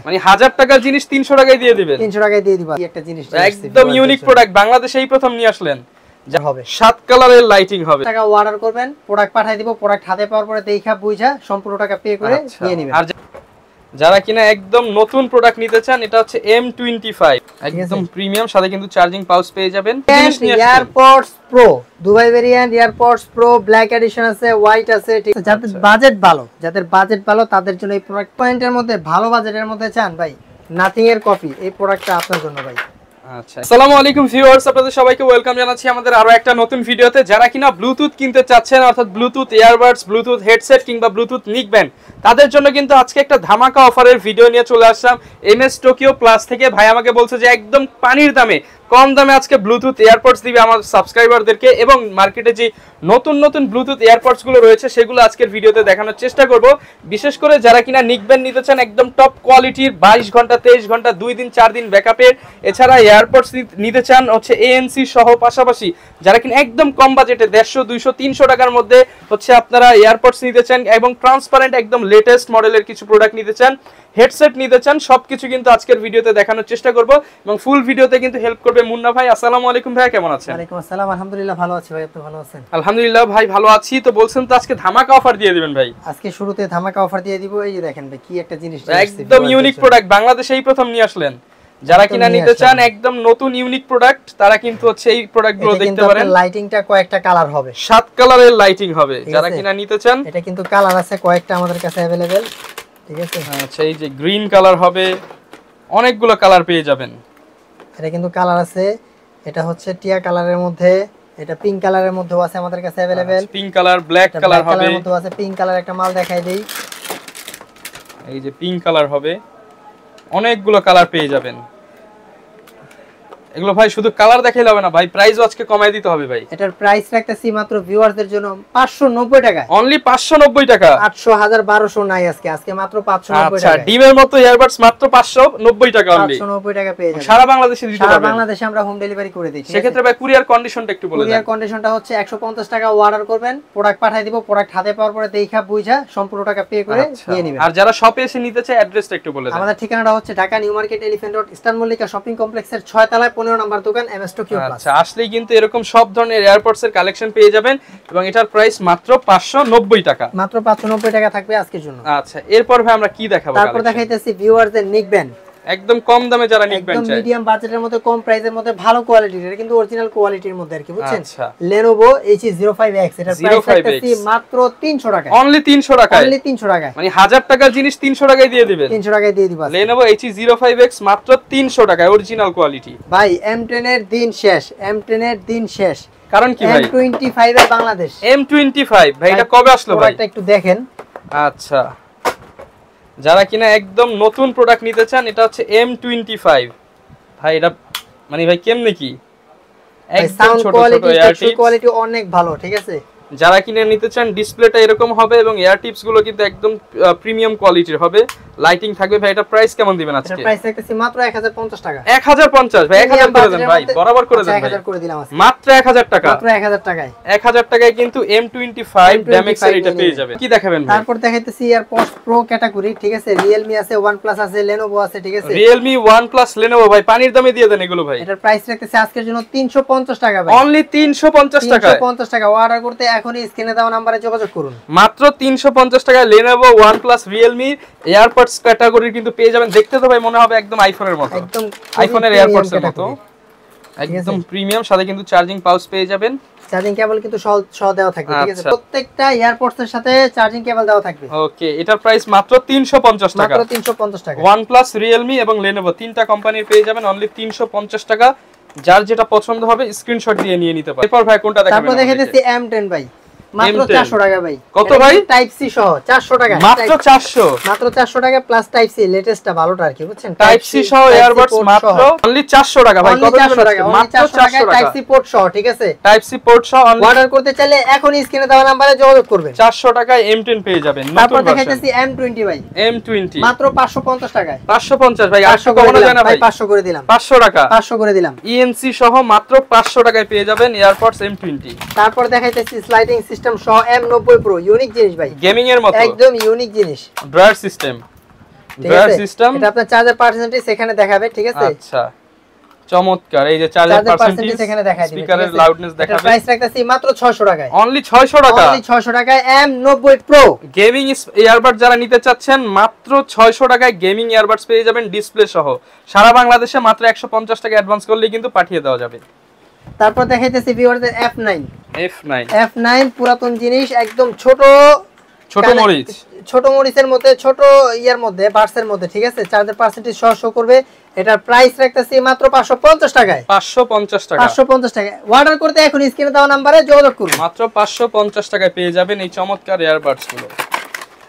মানে 1000 টাকার জিনিস 300 টাকায় দিয়ে দিবেন। 300 টাকায় দিয়ে দিবা। একটা জিনিস একদম ইউনিক প্রোডাক্ট, বাংলাদেশে এই প্রথম নিয়ে আসলেন। যা হবে 7 কালারের লাইটিং হবে। টাকা অর্ডার করবেন, প্রোডাক্ট পাঠিয়ে দিব, প্রোডাক্ট হাতে পাওয়ার পরে দেখা বুঝা সম্পূর্ণ টাকা পে করে নিয়ে নেবেন। আর যারা কিনা একদম নতুন প্রোডাক্ট নিতে চান, এটা হচ্ছে M25 একদম প্রিমিয়াম, সাথে কিন্তু চার্জিং পাউচ পেয়ে যাবেন। AirPods pro Dubai variant, AirPods pro black addition আছে, হোয়াইট আছে। ঠিক আছে, যাদের বাজেট ভালো তাদের জন্য এই প্রোডাক্ট। পয়েন্টের মধ্যে ভালো বাজেটের মধ্যে চান ভাই, নাথিং এর কপি, এই প্রোডাক্টটা আপনার জন্য ভাই। আচ্ছা, আসসালামু আলাইকুম ভিউয়ার্স, আপনাদের সবাইকে ওয়েলকাম জানাচ্ছি আমাদের আরো একটা নতুন ভিডিওতে। যারা কিনা ব্লুটুথ কিনতে চাচ্ছেন, অর্থাৎ ব্লুটুথ ইয়ারবাডস, ব্লুটুথ হেডসেট কিংবা ব্লুটুথ নিকব্যান্ড, তাদের জন্য কিন্তু আজকে একটা ধামাকা অফারের ভিডিও নিয়ে চলে আসলাম এমএস টোকিও প্লাস থেকে। ভাই আমাকে বলছে যে একদম পানির দামে, কম দামে আজকে ব্লুটুথ এয়ারপডস দিবে আমার সাবস্ক্রাইবারদেরকে, এবং মার্কেটে যে নতুন ব্লুটুথ এয়ারপডস গুলো রয়েছে সেগুলো আজকের ভিডিওতে দেখানোর চেষ্টা করব। বিশেষ করে যারা কিনা নিকব্যান্ড নিতে চান, একদম টপ কোয়ালিটির 22 ঘন্টা 23 ঘন্টা 2 দিন 4 দিন ব্যাকআপের, এছাড়া এয়ারপডস নিতে চান হচ্ছে এএনসি সহ, পাশাপাশি যারা কিনা একদম কম বাজেটে 150 200 300 টাকার মধ্যে হচ্ছে আপনারা এয়ারপডস নিতে চান, এবং ট্রান্সপারেন্ট একদম লেটেস্ট মডেলের কিছু প্রোডাক্ট নিতে চান, হেডসেট নিতে চান, সবকিছু কিন্তু আজকের ভিডিওতে দেখানোর চেষ্টা করব। এবং ফুল ভিডিওতে কিন্তু হেল্প করবে মুন্না ভাই। আসসালামু আলাইকুম ভাই, কেমন আছেন? ওয়ালাইকুম আসসালাম, আলহামদুলিল্লাহ ভালো আছি ভাই, আপনি ভালো আছেন? আলহামদুলিল্লাহ ভাই ভালো আছি। তো বলছেন তো আজকে ধামাকা অফার দিয়ে দিবেন ভাই? আজকে শুরুতে ধামাকা অফার দিয়ে দিব। এই যে দেখেন ভাই, কি একটা জিনিস, একদম ইউনিক প্রোডাক্ট, বাংলাদেশে এই প্রথম নিয়ে আসলেন। যারা কিনা নিতে চান একদম নতুন ইউনিক প্রোডাক্ট, তারা কিন্তু হচ্ছে এই প্রোডাক্টগুলো দেখতে পারেন। লাইটিংটা কয়েকটা কালার হবে, 7 কালারের লাইটিং হবে। যারা কিনা নিতে চান, এটা কিন্তু কালার আছে কয়েকটা আমাদের কাছে अवेलेबल। ঠিক আছে, আচ্ছা এই যে গ্রিন কালার হবে, অনেকগুলো কালার পেয়ে যাবেন। এটা কিন্তু কালার আছে, এটা হচ্ছে টিয়া কালারের মধ্যে, এটা পিঙ্ক কালারের মধ্যেও আছে আমাদের কাছে available. Pink colour, black colour হবে, এর মধ্যেও আছে। পিঙ্ক কালার একটা মাল দেখাই দেই, এই যে পিঙ্ক কালার হবে, অনেকগুলো কালার পেয়ে যাবেন। এগুলো ভাই শুধু কালার দেখাইলে হবে না ভাই, প্রাইসও আজকে কমায় দিতে হবে ভাই। এটার প্রাইস রাখতেছি মাত্র ভিউয়ারদের জন্য 590 টাকা, অনলি 590 টাকা। 800 1000 1200 নাই আজকে মাত্র 590 টাকা। আচ্ছা, ডিমের মতো ইয়ারবাডস মাত্র 590 টাকা অনলি। 590 টাকা পেয়ে যাবেন। সারা বাংলাদেশে দিতে পারবেন। সারা বাংলাদেশে আমরা হোম ডেলিভারি করে দিই। সেক্ষেত্রে ভাই কুরিয়ার কন্ডিশনটা একটু বলে দেন। কুরিয়ার কন্ডিশনটা হচ্ছে 150 টাকা অর্ডার করবেন, প্রোডাক্ট পাঠিয়ে দিব, প্রোডাক্ট হাতে পাওয়ার পরে দেখা বুঝা সম্পূর্ণ টাকা পে করে নিয়ে নেবেন। আর যারা শপে এসে নিতে চায় অ্যাড্রেসটা একটু বলে দেন। আমাদের ঠিকানাটা হচ্ছে Dhaka new market elephant road eastern Mallika shopping কমপ্লেক্সের 6 তলায় 15 নম্বর দোকান এমএস টোকিও প্লাস। আচ্ছা, আসলেই কিন্তু এরকম সব ধরনের এয়ারপডস এর কালেকশন পেয়ে যাবেন, এবং এটার প্রাইস মাত্র 590 টাকা। মাত্র 590 টাকা থাকবে আজকের জন্য। আচ্ছা, এরপর ভাই আমরা কি দেখাবো? তারপর দেখাইতেছি ভিউয়ারদের নিকব্যান্ড, একদম কম দামে যারা নিকব্যান্ড চায়, একদম মিডিয়াম বাজেটের মধ্যে, কম প্রাইসের মধ্যে, ভালো কোয়ালিটির, এটা কিন্তু অরিজিনাল কোয়ালিটির মধ্যে আর কি, বুঝছেন? Lenovo HE05X, এটার প্রাইস রাখতেছি মাত্র 300 টাকা, অনলি 300 টাকা, অনলি 300 টাকা। মানে 1000 টাকার জিনিস 300 টাকায় দিয়ে দিবেন। 300 টাকায় দিয়ে দিবা। Lenovo HE05X মাত্র 300 টাকায়, অরিজিনাল কোয়ালিটি। ভাই M10 এর দিন শেষ, M10 এর দিন শেষ। কারণ কি ভাই? M25 এর বাংলাদেশ। M25 ভাই, এটা কবে আসলো ভাই? এটা একটু দেখেন। আচ্ছা, যারা কিনা একদম নতুন প্রোডাক্ট নিতে চান, এটা হচ্ছে M25 ভাই। এটা মানে ভাই কেমনে কি, একদম ছোট ছোট এয়ার কোয়ালিটি অনেক ভালো। ঠিক আছে, যারা কিনে নিতে চান ডিসপ্লেটা এরকম হবে, এবং এয়ার টিপস গুলো কিন্তু একদম প্রিমিয়াম কোয়ালিটির হবে, লাইটিং থাকবে। ভাই এটা প্রাইস কেমন দিবেন আজকে? এটা প্রাইস রাখতেছি মাত্র 1050 টাকা। 1050 ভাই, 1000 করে দেন ভাই, বরাবর করে দেন ভাই। 1000 করে দিলাম আজকে, মাত্র 1000 টাকা, মাত্র 1000 টাকায়। 1000 টাকায় কিন্তু M25 Damex এর এটা পেয়ে যাবেন। কি দেখাবেন ভাই? তারপর দেখাইতেছি এয়ারপডস প্রো ক্যাটাগরি। ঠিক আছে, Realme আছে, OnePlus আছে, Lenovo আছে। ঠিক আছে, Realme, OnePlus, Lenovo ভাই পানির দামে দিয়ে দেন এগুলো ভাই। এটার প্রাইস রাখতেছি আজকের জন্য 350 টাকা ভাই, অনলি 350 টাকা। 350 টাকা। অর্ডার করতে এখনই স্ক্রিনে দেওয়া নম্বরে যোগাযোগ করুন। মাত্র 350 টাকায় Lenovo, OnePlus, Realme এয়ারপডস ক্যাটাগরির কিন্তু পেয়ে যাবেন। দেখতে তো ভাই মনে হবে একদম আইফোনের মতো, একদম আইফোনের এয়ারপডস এর মতো, একদম প্রিমিয়াম, সাথে কিন্তু চার্জিং পাউচ পেয়ে যাবেন। চার্জিং কেবল কিন্তু সহ দেওয়া থাকবে। ঠিক আছে, প্রত্যেকটা এয়ারপডস এর সাথে চার্জিং কেবল দেওয়া থাকবে। ওকে, এটার প্রাইস মাত্র 350 টাকা, মাত্র 350 টাকা। OnePlus, Realme এবং Lenovo তিনটা কোম্পানির পেয়ে যাবেন অনলি 350 টাকা। যার যেটা পছন্দ হবে স্ক্রিনশট দিয়ে নিয়ে নিতে পারেন। এরপর ভাই কোনটা দেখাবেন? তারপর দেখাইতেছি M10 ভাই, মাত্র 400 টাকা ভাই। কত ভাই? টাইপ সি সহ 400 টাকা, মাত্র 400, মাত্র 400 টাকা প্লাস টাইপ সি, লেটেস্টটা ভালোটা আর কি, বুঝছেন? টাইপ সি সহ এয়ারবাডস মাত্র অনলি 400 টাকা ভাই। কত 400 টাকা, মাত্র 400 টাকা। টাইপ সি পোর্ট সহ। ঠিক আছে, টাইপ সি পোর্ট সহ অনলি। অর্ডার করতে চাইলে এখনই স্ক্রিনে দেওয়া নম্বরে যোগাযোগ করবেন। 400 টাকায় M10 পেয়ে যাবেন। তারপর দেখাইতেছি M20 ভাই, M20 মাত্র 550 টাকায়। 550 ভাই, 800 কমানো যায় না ভাই? 500 করে দিলাম, 500 টাকা, 500 করে দিলাম। ENC সহ মাত্র 500 টাকায় পেয়ে যাবেন এয়ারপডস M20। তারপর দেখাইতেছি স্লাইডিং সিস্টেম সহ M90 Pro, ইউনিক জিনিস ভাই, গেমিং এর মতো একদম ইউনিক জিনিস। ড্রয়ার সিস্টেম, ঠিক আছে এটা আপনার চার্জার পার্সেন্টেজ এখানে দেখাবে ঠিক আছে আচ্ছা চমৎকার এই যে চার্জার পার্সেন্টেজ এখানে দেখায় দিবে স্পিকারের লাউডনেস দেখাবে প্রাইস রাখতেছি মাত্র 600 টাকায় অনলি 600 টাকা অনলি 600 টাকায় M90 Pro গেমিং ইয়ারবাড যারা নিতে চাচ্ছেন মাত্র 600 টাকায় গেমিং ইয়ারবাডস পেয়ে যাবেন ডিসপ্লে সহ সারা বাংলাদেশে মাত্র 150 টাকা অ্যাডভান্স করলেই কিন্তু পাঠিয়ে দেওয়া যাবে তারপর দেখাইতেছি ভিউয়ারদের F9 পুরাতন জিনিস একদম ছোট মরিচের মধ্যে ছোট ইয়ার মধ্যে বাডসের মধ্যে ঠিক আছে চার্জার পার্সেন্টেজ শো করবে এটার প্রাইস রাখতেছি মাত্র 550 টাকায় 550 টাকা অর্ডার করতে এখন স্ক্রিনে দেওয়া নম্বরে যোগাযোগ করুন মাত্র 550 টাকায় পেয়ে যাবেন এই চমৎকার ইয়ারবাডস গুলো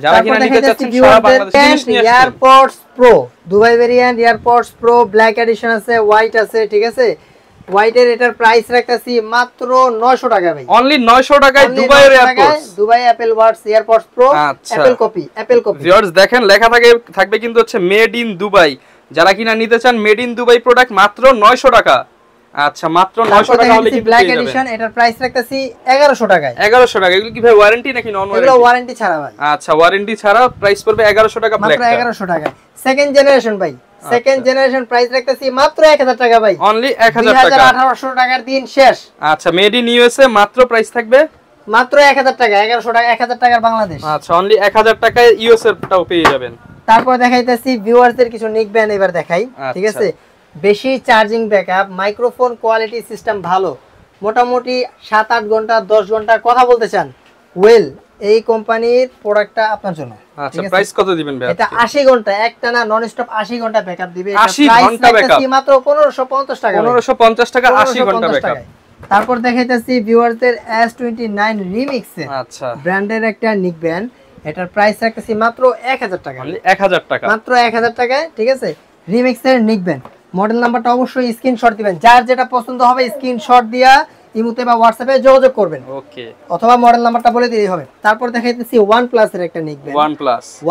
যারা কিনা নিতে চাচ্ছেন সারা বাংলাদেশে জিনিস নিয়ে আসুন AirPods pro Dubai variant AirPods pro black addition আছে হোয়াইট আছে ঠিক আছে হোয়াইটের এটার প্রাইস রাখতেছি মাত্র 900 টাকা ভাই অনলি 900 টাকায় দুবাইয়ের AirPods Dubai Apple watch AirPods Pro Apple copy viewers দেখেন লেখা থাকবে কিন্তু হচ্ছে মেড ইন দুবাই যারা কিনা নিতে চান মেড ইন দুবাই প্রোডাক্ট মাত্র 900 টাকা আচ্ছা মাত্র 900 টাকা হলে কিন্তু ব্ল্যাক এডিশন এটার প্রাইস রাখতেছি 1100 টাকায় 1100 টাকা এগুলো কি ভাই ওয়ারেন্টি নাকি নন ওয়ারেন্টি এগুলো ওয়ারেন্টি ছাড়া ভাই আচ্ছা ওয়ারেন্টি ছাড়া প্রাইস পড়বে 1100 টাকা ব্ল্যাক মাত্র 1100 টাকা সেকেন্ড জেনারেশন ভাই সেকেন্ড জেনারেশন প্রাইস রাখতেছি মাত্র 1000 টাকা ভাই অনলি 1000 টাকা 2800 টাকার দিন শেষ আচ্ছা মেড ইন ইউএসএ মাত্র প্রাইস থাকবে মাত্র 1000 টাকা 1100 টাকা 1000 টাকার বাংলাদেশ আচ্ছা অনলি 1000 টাকায় ইউএসএ টাও পেয়ে যাবেন তারপর দেখাইতেছি ভিউয়ারদের কিছু নিক ব্যান্ড এবার দেখাই ঠিক আছে বেশি charging backup microphone quality system ভালো মোটামুটি 7-8 ঘন্টা 10 ঘন্টা কথা বলতে চান ওয়েল এই কোম্পানির প্রোডাক্টটা আপনার জন্য আচ্ছা প্রাইস কত দিবেন ভাই এটা 80 ঘন্টা একটানা নন স্টপ 80 ঘন্টা ব্যাকআপ দিবে এটা প্রাইস রাখতেছি মাত্র 1550 টাকা 1550 টাকা 80 ঘন্টা ব্যাকআপ তারপর দেখাইতেছি ভিউয়ারদের S29 রিমিক্স আচ্ছা ব্র্যান্ডের একটা নিক ব্যান্ড এটার প্রাইস রাখতেছি মাত্র 1000 টাকা 1000 টাকা মাত্র 1000 টাকায় ঠিক আছে রিমিক্সের নিক ব্যান্ড মডেল নাম্বারটা অবশ্যই স্ক্রিনশট দিবেন যার যেটা পছন্দ হবে স্ক্রিনশট দিয়া ইমোতে বা হোয়াটসঅ্যাপে যোগাযোগ করবেন ওকে অথবা মডেল নাম্বারটা বলে দিলেই হবে তারপর দেখাইতেছি OnePlus এর একটা নিক ব্যান্ড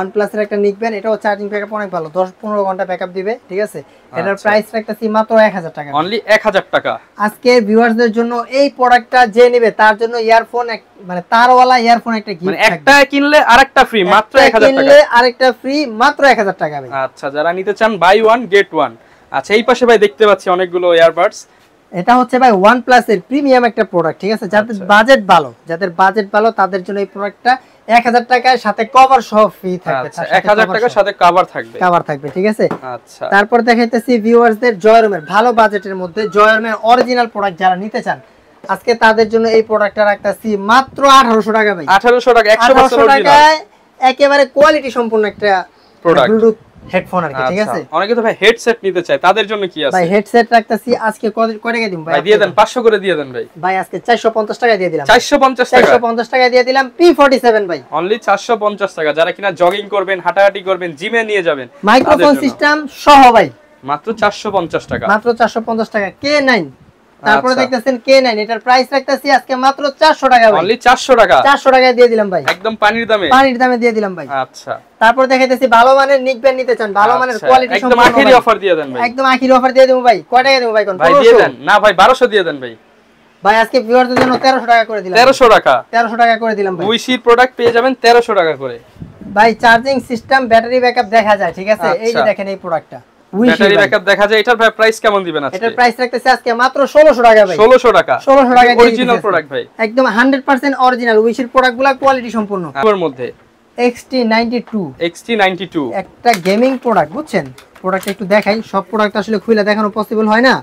OnePlus এর একটা নিক ব্যান্ড এটাও চার্জিং ব্যাকআপ অনেক ভালো 10-15 ঘন্টা ব্যাকআপ দিবে ঠিক আছে এটার প্রাইস রাখতেছি মাত্র 1000 টাকা অনলি 1000 টাকা আজকে ভিউয়ারদের জন্য এই প্রোডাক্টটা যে নেবে তার জন্য ইয়ারফোন মানে তারওয়ালা ইয়ারফোন একটা গিফট মানে একটা কিনলে আরেকটা ফ্রি মাত্র 1000 টাকা কিনলে আরেকটা ফ্রি মাত্র 1000 টাকা ভাই আচ্ছা যারা নিতে চান বাই ওয়ান গেট ওয়ান আচ্ছা এই পাশে ভাই দেখতে পাচ্ছি অনেকগুলো ইয়ারবাডস এটা হচ্ছে ভাই OnePlus এর প্রিমিয়াম একটা প্রোডাক্ট ঠিক আছে যাদের বাজেট ভালো তাদের জন্য এই প্রোডাক্টটা 1000 টাকায় সাথে কভার সহ ফ্রি থাকবে আচ্ছা 1000 টাকার সাথে কভার থাকবে ঠিক আছে আচ্ছা তারপর দেখাইতেছি ভিউয়ারদের জয়রুমের ভালো বাজেটের মধ্যে জয়রুমের অরিজিনাল প্রোডাক্ট যারা নিতে চান আজকে তাদের জন্য এই প্রোডাক্টটা রাখতেছি মাত্র 1800 টাকা ভাই 1800 টাকা 100% টাকায় একেবারে কোয়ালিটি সম্পূর্ণ একটা প্রোডাক্ট ব্লুটুথ হেডফোন আর কি ঠিক আছে অনেকে তো ভাই হেডসেট নিতে চায় তাদের জন্য কি আছে ভাই হেডসেট রাখতেছি আজকে কত করে দিম ভাই দিয়ে দেন 500 করে দিয়ে দেন ভাই আজকে 450 টাকা দিয়ে দিলাম 450 টাকা দিয়ে দিলাম P47 ভাই অনলি 450 টাকা যারা কিনা জগিং করবেন হাঁটাহাঁটি করবেন জিমে নিয়ে যাবেন মাইক্রোফোন সিস্টেম সহ ভাই মাত্র 450 টাকা মাত্র 450 টাকা K9 তারপরে দেখতেছেন K9 এটার প্রাইস রাখতেছি আজকে মাত্র 400 টাকা ভাই অনলি 400 টাকা 400 টাকা দিয়ে দিলাম ভাই একদম পানির দামে দিয়ে দিলাম ভাই আচ্ছা তারপর দেখাইতেছি ভালো মানের নিক ব্যান্ড নিতে চান ভালো মানের কোয়ালিটি একদম আখেরি অফার দিয়ে দেন ভাই একদম আখেরি অফার দিয়ে দেব ভাই কয় টাকা দেব ভাই কোন ভাই দিয়ে দেন না ভাই 1200 দিয়ে দেন ভাই আজকে ভিউয়ারদের জন্য 1300 টাকা করে দিলাম 1300 টাকা করে দিলাম ভাই উইশির প্রোডাক্ট পেয়ে যাবেন 1300 টাকা করে ভাই চার্জিং সিস্টেম ব্যাটারি ব্যাকআপ দেখা যায় ঠিক আছে এই যে দেখেন এই প্রোডাক্টটা ব্যাটারি ব্যাকআপ দেখা যায় এটার প্রাইস কেমন দিবেন আজকে এটার প্রাইস রাখতেছি আজকে মাত্র 1600 টাকা ভাই 1600 টাকা অরিজিনাল প্রোডাক্ট ভাই একদম 100% অরিজিনাল উইশির প্রোডাক্টগুলো কোয়ালিটি সম্পূর্ণ এর মধ্যে XT92 একটা গেমিং প্রোডাক্ট বুঝছেন প্রোডাক্টটা একটু দেখাই সব প্রোডাক্ট আসলে খুলে দেখানো পসিবল হয় না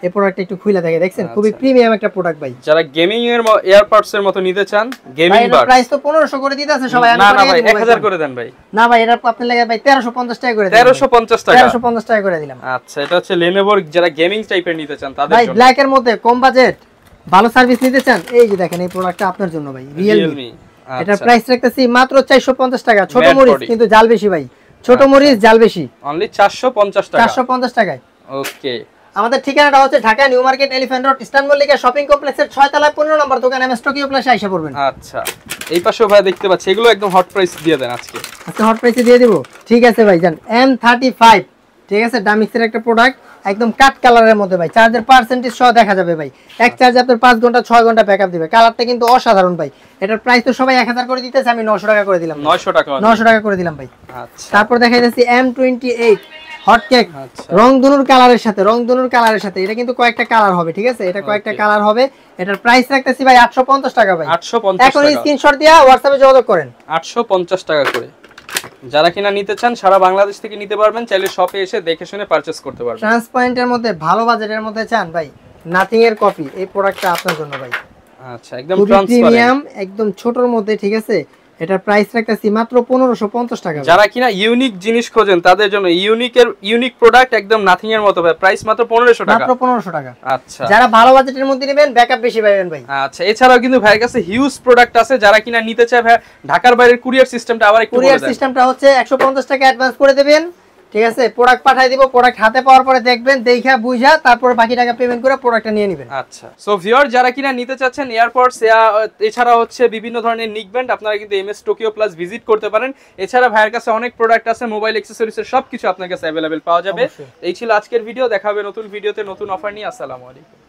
এই প্রোডাক্টটা একটু খুলে দেখে দেখছেন খুবই প্রিমিয়াম একটা প্রোডাক্ট ভাই যারা গেমিং এর এয়ারপডস এর মতো নিতে চান গেমিং বাডস প্রাইস তো 1500 করে দিতে আছে সবাই না ভাই 1000 করে দেন ভাই না ভাই এটা আপনার লাগে ভাই 1350 টাকা করে দিলাম 1350 টাকা করে দিলাম আচ্ছা এটা হচ্ছে Lenovo যারা গেমিং টাইপের নিতে চান তাদের জন্য ভাই ব্ল্যাক এর মধ্যে কম বাজেট ভালো সার্ভিস নিতে চান এই যে দেখেন এই প্রোডাক্টটা আপনার জন্য ভাই Realme এটার প্রাইস রাখতেছি মাত্র 450 টাকা ছোট মরিচ কিন্তু জাল বেশি ভাই ছোট মরিচ জাল বেশি অনলি 450 টাকা 450 টাকায় ওকে আমাদের ঠিকানাটা হচ্ছে Dhaka new market elephant road eastern Mallika shopping কমপ্লেক্সের 6 তলায় 15 নম্বর দোকান এমএস টোকিও প্লাসে আইসা পড়বেন আচ্ছা এই পাশেও ভাই দেখতে পাচ্ছি এগুলো একদম হট প্রাইস দিয়ে দেন আজকে হট প্রাইসে দিয়ে দেব ঠিক আছে ভাই জান M35 ঠিক আছে, ডামিক্সের একটা প্রোডাক্ট একদম কাট কালারের মধ্যে ভাই, চার্জের পার্সেন্টেজ সহ দেখা যাবে ভাই। এক চার্জে আপনার 5 ঘন্টা 6 ঘন্টা ব্যাকআপ দিবে। কালারটা কিন্তু অসাধারণ ভাই। এটার প্রাইস তো সবাই 1000 করে দিতেছে, আমি 900 টাকা করে দিলাম। 900 টাকা করে দিলাম ভাই। আচ্ছা, তারপর দেখাই যাচ্ছি M28 হট কেক, রংধনুর কালারের সাথে। এটা কিন্তু কয়েকটা কালার হবে, ঠিক আছে, এটা কয়েকটা কালার হবে। এটার প্রাইস রাখতেছি ভাই 850 টাকা ভাই। 850 এখন স্ক্রিনশট দিয়া হোয়াটসঅ্যাপে যোগাযোগ করেন। 850 টাকা করে যারা কিনা নিতে চান সারা বাংলাদেশ থেকে নিতে পারবেন, চাইলে শপে এসে দেখে শুনে পারচেজ করতে পারবেন। ট্রান্সপারেন্টের মধ্যে ভালো বাজেটের মধ্যে চান ভাই, নাথিং এর কপি, এই প্রোডাক্টটা আপনার জন্য ভাই। আচ্ছা, একদম ট্রান্সপারেন্ট, প্রিমিয়াম, একদম ছোটর মধ্যে, ঠিক আছে। এটার প্রাইস রাখতেছি মাত্র 1550 টাকা। যারা কিনা ইউনিক জিনিস খোঁজেন তাদের জন্য ইউনিক প্রোডাক্ট একদম নাথিং এর মতো ভাই, প্রাইস মাত্র 1500 টাকা। মাত্র 1500 টাকা। আচ্ছা, যারা ভালো বাজেটের মধ্যে নেবেন ব্যাকআপ বেশি পাবেন ভাই। আচ্ছা, এছাড়াও কিন্তু ভাইয়ের কাছে হিউজ প্রোডাক্ট আছে, যারা কিনা নিতে চায় ভাই ঢাকার বাইরের কুরিয়ার সিস্টেমটা আবার একটু বলে দেন। কুরিয়ার সিস্টেমটা হচ্ছে 150 টাকা অ্যাডভান্স করে দিবেন, ঠিক আছে, প্রোডাক্ট পাঠিয়ে দিব, প্রোডাক্ট হাতে পাওয়ার পরে দেখবেন, দেখা বুঝা তারপর বাকি টাকা পেমেন্ট করে প্রোডাক্টটা নিয়ে নেবেন। আচ্ছা, সো ভিউয়ার যারা কিনা নিতে চাচ্ছেন এয়ারপডস এছাড়া হচ্ছে বিভিন্ন ধরনের নিক ব্যান্ড, আপনারা কিন্তু এমএস টোকিও প্লাস ভিজিট করতে পারেন। এছাড়া ভাইয়ের কাছে অনেক প্রোডাক্ট আছে, মোবাইল অ্যাকসেসরিজ এর সবকিছু আপনার কাছে अवेलेबल পাওয়া যাবে। এই ছিল আজকের ভিডিও, দেখা হবে নতুন ভিডিওতে নতুন অফার নিয়ে। আসসালামু আলাইকুম।